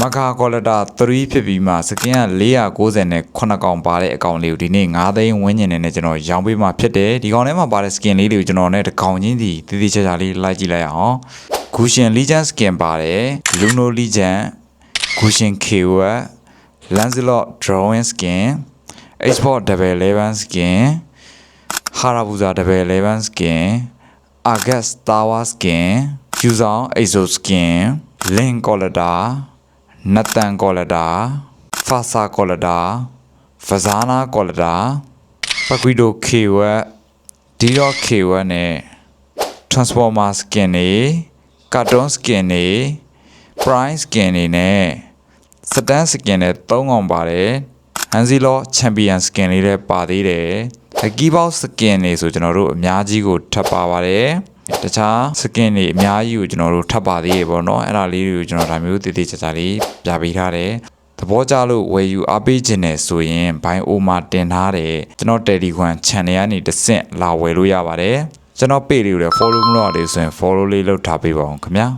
Maka Colada 3 ဖြစ်ပြီးမှစကင်က490နဲ့9កောင်ပါတဲ့အကောင်လေးကိုဒီနေ့9သိန်းဝန်းကျင်နဲ့ကျွန်တော်ရောင်းပေးမှဖြစ်တယ်ဒီကောင်ထဲမှာပါတဲ့ skin လေးတွေကိုကျွန်တော်နဲ့တစ်ကောင်ချင်းစီတည်တည်ချာချာလေးလိုက်ကြည့်လိုက်အောင် Gushin Legend skin ပါတယ် Luno Legend Gushin Keyword Lancelot Drawing skin Export Double 11 skin Harabuza Double 11 skin August Tower skin Yuzong Exo skin Link Colada Nathan Colada Fasa Colada Fazana Colada Paquido Keyword Dio Keyword နဲ့ Transformer skin တွေ Cartoon skin တွေ Prime skin တွေနဲ့ Stan skin တွေ3កောင်ပါတယ် Hanzilo Champion skin တွေလည်းပါသေးတယ် Keyboard skin တွေဆိုကျွန်တော်တို့အများကြီးကိုထပ်ပါပါတယ်တခြား skin တွေအများကြီးကိုကျွန်တော်တို့ထပ်ပါသေးရေပေါ့နော်အဲ့ဒါလေးတွေကိုကျွန်တော်ဒါမျိုးတည်တည်ချာချာလေးပြပေးထားတယ်သဘောကျလို့ဝယ်ယူအားပေးခြင်းနဲ့ဆိုရင် Buy O မှာတင်ထားတယ်ကျွန်တော် Telegram channel ကနေတစ်ဆင့်လာဝယ်လို့ရပါတယ်ကျွန်တော် page လေးကိုလည်း follow မလုပ်ရသေးဆိုရင် follow လေးလုပ်ထားပေးပါအောင်ခင်ဗျာ